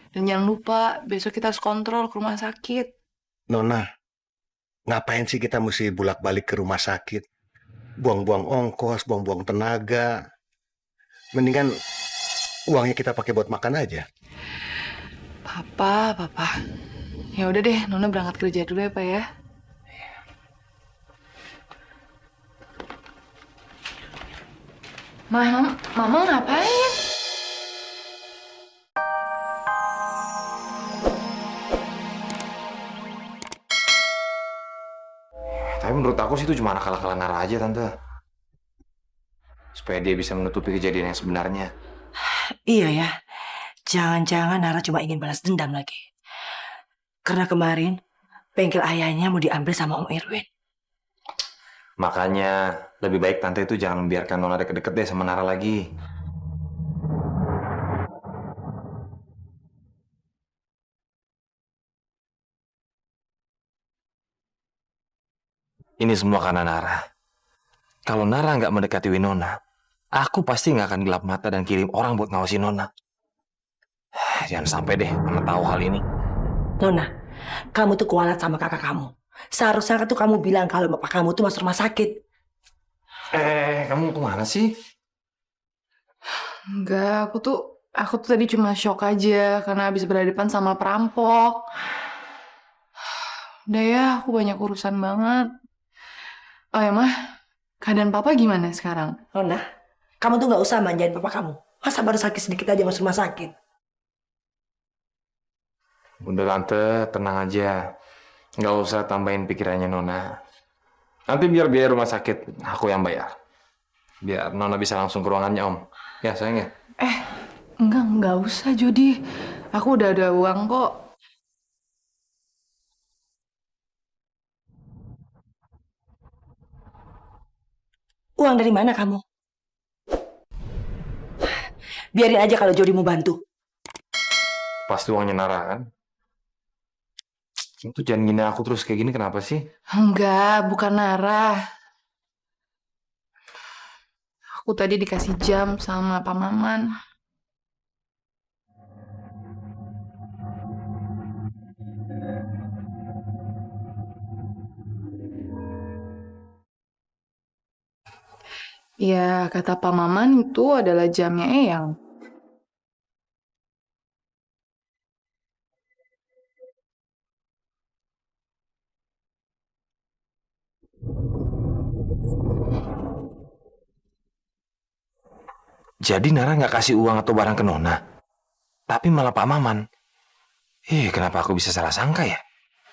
Dan jangan lupa, besok kita harus kontrol ke rumah sakit. Nona, ngapain sih kita mesti bolak-balik ke rumah sakit? Buang-buang ongkos, buang-buang tenaga. Mendingan uangnya kita pakai buat makan aja. Papa. Ya udah deh, Nona berangkat kerja dulu ya, Pak ya. Mama ngapain? Tapi menurut aku sih itu cuma akal-akalan Nara aja, Tante. Supaya dia bisa menutupi kejadian yang sebenarnya. Iya ya, jangan-jangan Nara cuma ingin balas dendam lagi. Karena kemarin bengkel ayahnya mau diambil sama Om Irwin. Makanya lebih baik Tante itu jangan membiarkan Nona deket-deket deh sama Nara lagi. Ini semua karena Nara. Kalau Nara nggak mendekati Winona, aku pasti nggak akan gelap mata dan kirim orang buat ngawasin Nona. Jangan sampai deh Nona tahu hal ini. Nona, kamu tuh kualat sama kakak kamu. Seharusnya tuh kamu bilang kalau bapak kamu tuh masuk rumah sakit. Kamu kemana sih? Enggak, aku tuh tadi cuma shock aja karena habis berhadapan sama perampok. Udah ya, aku banyak urusan banget. Oh ya, Mah, keadaan Papa gimana sekarang? Nona, kamu tuh nggak usah manjain bapak kamu. Masa baru sakit sedikit aja masuk rumah sakit? Udah Tante, tenang aja. Nggak usah tambahin pikirannya Nona. Nanti biar biaya rumah sakit aku yang bayar. Biar Nona bisa langsung ke ruangannya Om. Ya sayang ya. Enggak usah, Jody. Aku udah ada uang kok. Uang dari mana kamu? Biarin aja kalau Jody mau bantu. Pasti uangnya Nara kan? Itu jangan gini aku terus kayak gini kenapa sih? Enggak, bukan Nara. Aku tadi dikasih jam sama Pak Maman. Ya, kata Pak Maman itu adalah jamnya Eyang. Jadi Nara nggak kasih uang atau barang ke Nona. Tapi malah Pak Maman. Kenapa aku bisa salah sangka ya?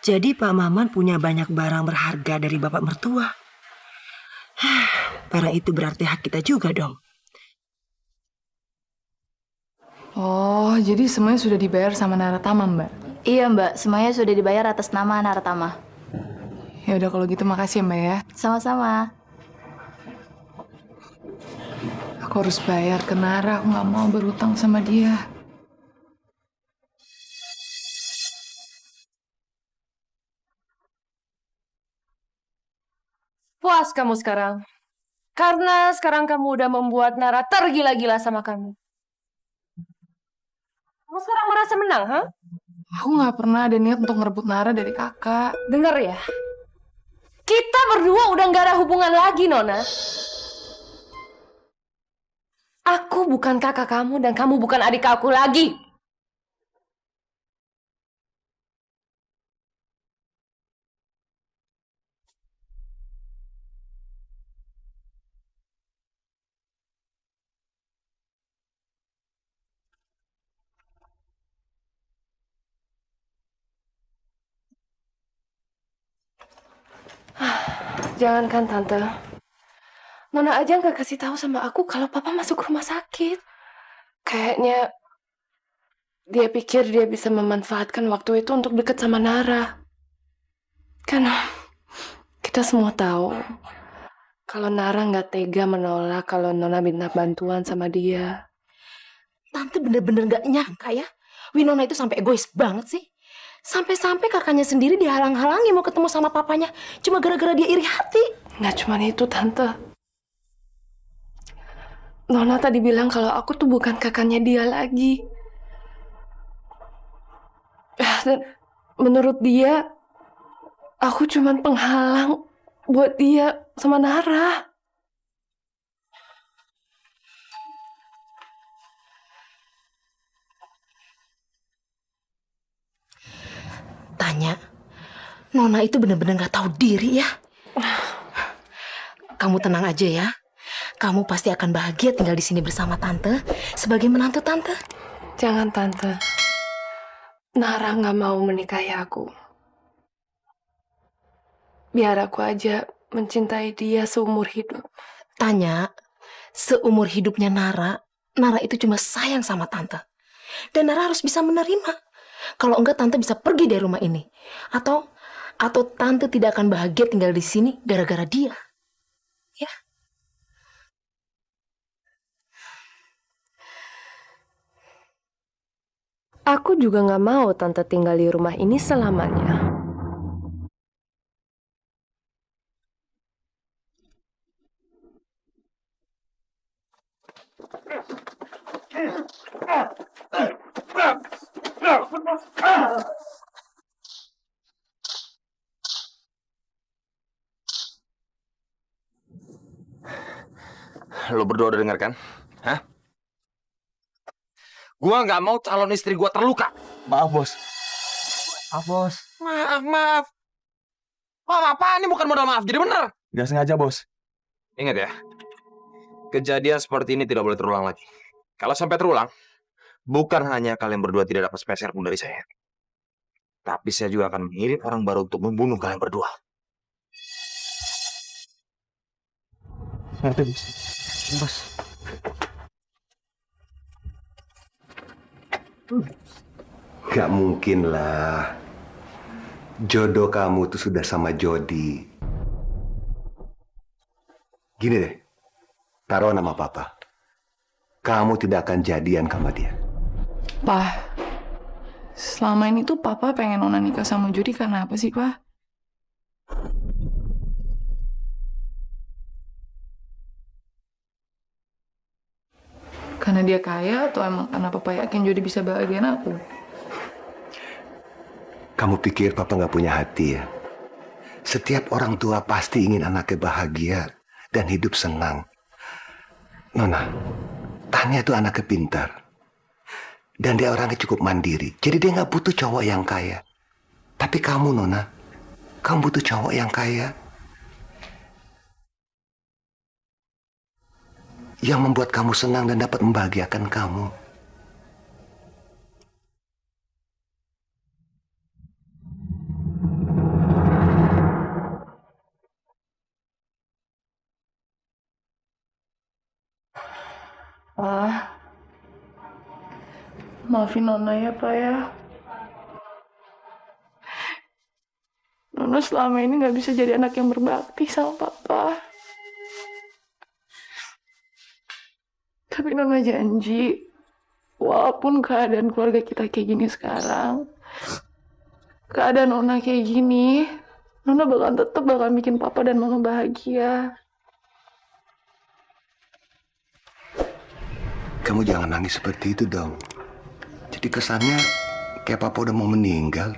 Jadi Pak Maman punya banyak barang berharga dari bapak mertua. Barang itu berarti hak kita juga dong. Oh, jadi semuanya sudah dibayar sama Naratama, Mbak? Iya Mbak, semuanya sudah dibayar atas nama Naratama. Ya udah kalau gitu makasih ya, Mbak ya. Sama-sama. Aku harus bayar ke Nara, aku nggak mau berutang sama dia. Puas kamu sekarang. Karena sekarang kamu udah membuat Nara tergila-gila sama kamu. Kamu sekarang merasa menang, ha? Aku nggak pernah ada niat untuk ngerebut Nara dari kakak. Dengar ya. Kita berdua udah nggak ada hubungan lagi, Nona. Aku bukan kakak kamu dan kamu bukan adik aku lagi. Jangankan Tante. Nona aja nggak kasih tahu sama aku kalau Papa masuk rumah sakit. Kayaknya dia pikir dia bisa memanfaatkan waktu itu untuk deket sama Nara. Karena kita semua tahu kalau Nara nggak tega menolak kalau Nona minta bantuan sama dia. Tante bener-bener gak nyangka ya. Winona itu sampai egois banget sih. Sampai-sampai kakaknya sendiri dihalang-halangi mau ketemu sama papanya. Cuma gara-gara dia iri hati. Nggak cuma itu, Tante. Nona tadi bilang kalau aku tuh bukan kakaknya dia lagi. Dan menurut dia, aku cuman penghalang buat dia sama Nara. Tanya, Nona itu bener-bener gak tahu diri ya. Kamu tenang aja ya. Kamu pasti akan bahagia tinggal di sini bersama Tante sebagai menantu Tante. Jangan, Tante. Nara gak mau menikahi aku. Biar aku aja mencintai dia seumur hidup. Tanya, seumur hidupnya Nara itu cuma sayang sama Tante. Dan Nara harus bisa menerima. Kalau enggak, Tante bisa pergi dari rumah ini. Atau Tante tidak akan bahagia tinggal di sini gara-gara dia. Ya. Aku juga gak mau Tante tinggal di rumah ini selamanya. Lo berdua udah denger kan? Hah? Gua nggak mau calon istri gua terluka. Maaf, Bos. Maaf, Bos. Maaf. Maaf apa? Ini bukan modal maaf, jadi bener. Gak sengaja, Bos. Ingat ya, kejadian seperti ini tidak boleh terulang lagi. Kalau sampai terulang, bukan hanya kalian berdua tidak dapat spesial pun dari saya, tapi saya juga akan mengirim orang baru untuk membunuh kalian berdua. Ngerti, Bos. Bos. Gak mungkin lah. Jodoh kamu tuh sudah sama Jody. Gini deh, taruh nama Papa. Kamu tidak akan jadian sama dia. Pak, selama ini tuh Papa pengen Nona nikah sama Jody karena apa sih, Pak? Karena dia kaya atau emang karena Papa yakin Jody bisa bahagiain aku? Kamu pikir Papa nggak punya hati ya? Setiap orang tua pasti ingin anaknya bahagia dan hidup senang. Nona, Tania tuh anaknya pintar. Dan dia orangnya cukup mandiri. Jadi dia nggak butuh cowok yang kaya. Tapi kamu, Nona, kamu butuh cowok yang kaya. Yang membuat kamu senang dan dapat membahagiakan kamu. Maafin Nona ya, Pak ya. Nona selama ini nggak bisa jadi anak yang berbakti sama Papa. Tapi Nona janji, walaupun keadaan keluarga kita kayak gini sekarang, keadaan Nona kayak gini, Nona tetap bakal bikin Papa dan Mama bahagia. Kamu jangan nangis seperti itu dong. Jadi kesannya kayak Papa udah mau meninggal.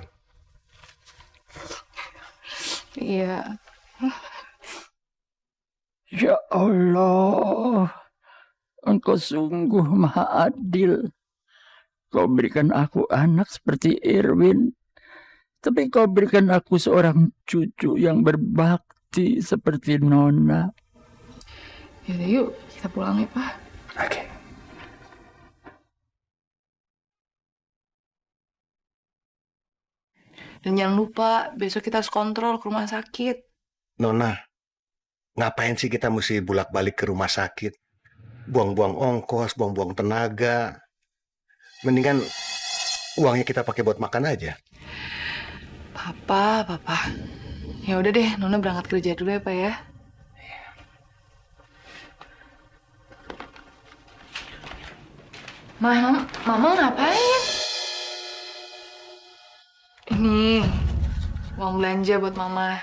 Iya. Ya Allah, Engkau sungguh maha adil. Kau berikan aku anak seperti Irwin, tapi kau berikan aku seorang cucu yang berbakti seperti Nona. Yaudah yuk, kita pulang ya, Pak. Oke. Dan jangan lupa, besok kita harus kontrol ke rumah sakit. Nona, ngapain sih kita mesti bolak-balik ke rumah sakit? Buang-buang ongkos, buang-buang tenaga. Mendingan uangnya kita pakai buat makan aja. Papa. Ya udah deh, Nona berangkat kerja dulu ya, Pak ya. Mama ngapain? Ini uang belanja buat Mama.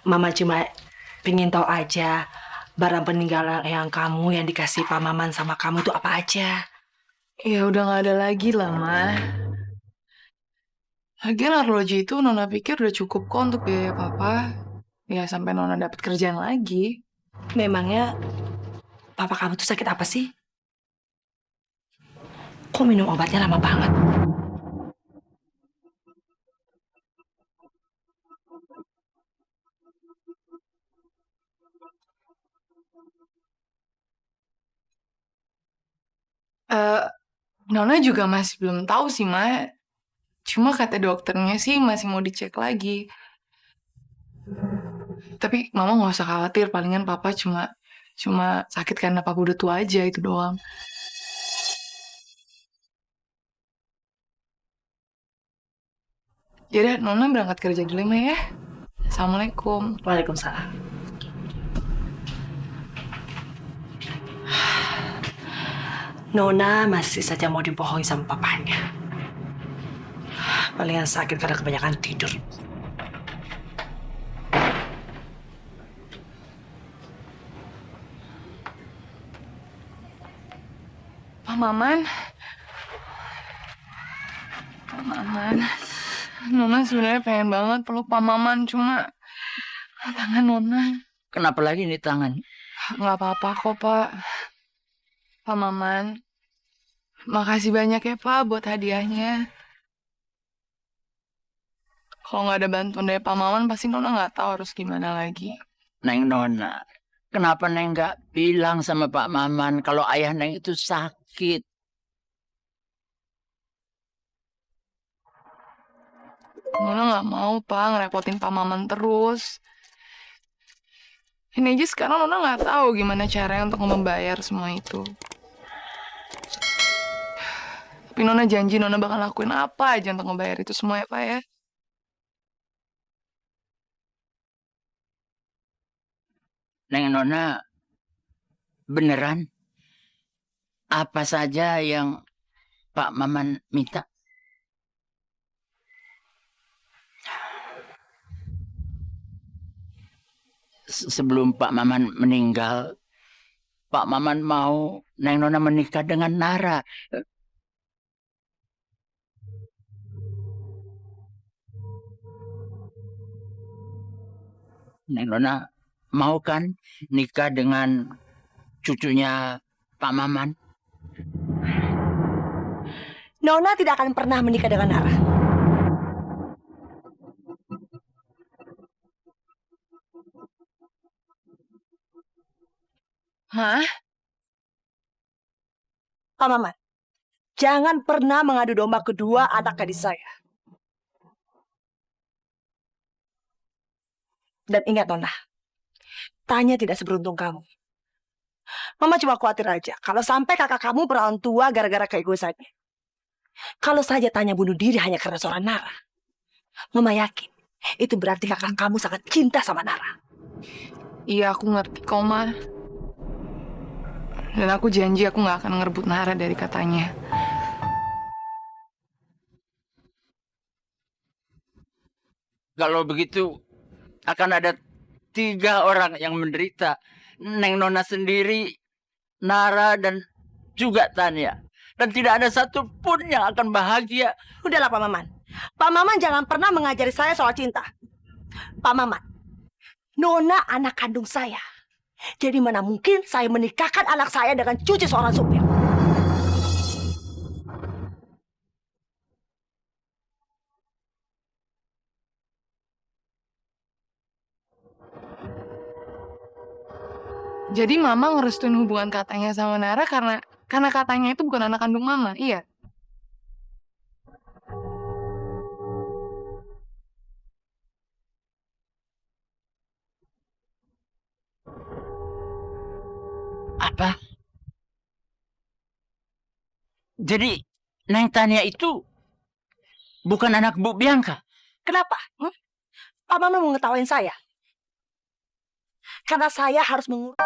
Mama cuma pingin tahu aja barang peninggalan yang kamu yang dikasih Pak Maman sama kamu itu apa aja. Ya udah nggak ada lagi lah, Ma. Lagian arloji itu Nona pikir udah cukup kok untuk biaya papa. Ya sampai Nona dapat kerjaan lagi. Memangnya papa kamu tuh sakit apa sih? Kok minum obatnya lama banget? Eh, Nona juga masih belum tahu sih, Ma. Cuma kata dokternya sih masih mau dicek lagi. Tapi Mama nggak usah khawatir, palingan Papa cuma cuma sakit karena Papa udah tua aja itu doang. Yaudah, Nona berangkat kerja dulu Ma ya. Assalamualaikum. Waalaikumsalam. Nona masih saja mau dibohongi sama papanya. Palingan sakit karena kebanyakan tidur. Pak Maman. Pak Maman. Nona sebenarnya pengen banget peluk Pak Maman, cuma tangan Nona. Kenapa lagi nih tangan? Nggak apa-apa kok, Pak. Pak Maman. Makasih banyak ya, Pak, buat hadiahnya. Kalau nggak ada bantuan dari Pak Maman, pasti Nona nggak tahu harus gimana lagi. Neng Nona, kenapa Neng nggak bilang sama Pak Maman kalau ayah Neng itu sakit? Nona nggak mau, Pak, ngerepotin Pak Maman terus. Ini aja sekarang Nona nggak tahu gimana caranya untuk membayar semua itu. Tapi Nona janji Nona bakal lakuin apa aja untuk ngebayar itu semua ya, Pak ya. Neng Nona, beneran? Apa saja yang Pak Maman minta? Sebelum Pak Maman meninggal, Pak Maman mau Neng Nona menikah dengan Nara. Neng Nona mau kan nikah dengan cucunya Pak Maman? Nona tidak akan pernah menikah dengan Nara. Hah? Pak Maman, jangan pernah mengadu domba kedua anak gadis saya. Dan ingat Nona, Tanya tidak seberuntung kamu. Mama cuma khawatir aja kalau sampai kakak kamu berawan tua gara-gara keegoisannya. Kalau saja Tanya bunuh diri hanya karena seorang Nara, Mama yakin itu berarti kakak kamu sangat cinta sama Nara. Iya, aku ngerti kok, Ma. Dan aku janji aku nggak akan ngerebut Nara dari katanya. Kalau begitu akan ada 3 orang yang menderita. Neng Nona sendiri, Nara, dan juga Tania. Dan tidak ada satupun yang akan bahagia. Udahlah Pak Maman. Pak Maman jangan pernah mengajari saya soal cinta. Pak Maman, Nona anak kandung saya. Jadi mana mungkin saya menikahkan anak saya dengan cucu seorang supir. Jadi Mama ngerestuin hubungan katanya sama Nara karena katanya itu bukan anak kandung Mama, iya? Apa? Jadi Neng Tania itu bukan anak Bu Bianca? Kenapa? Pak Maman mau ngetawain saya? Karena saya harus mengurus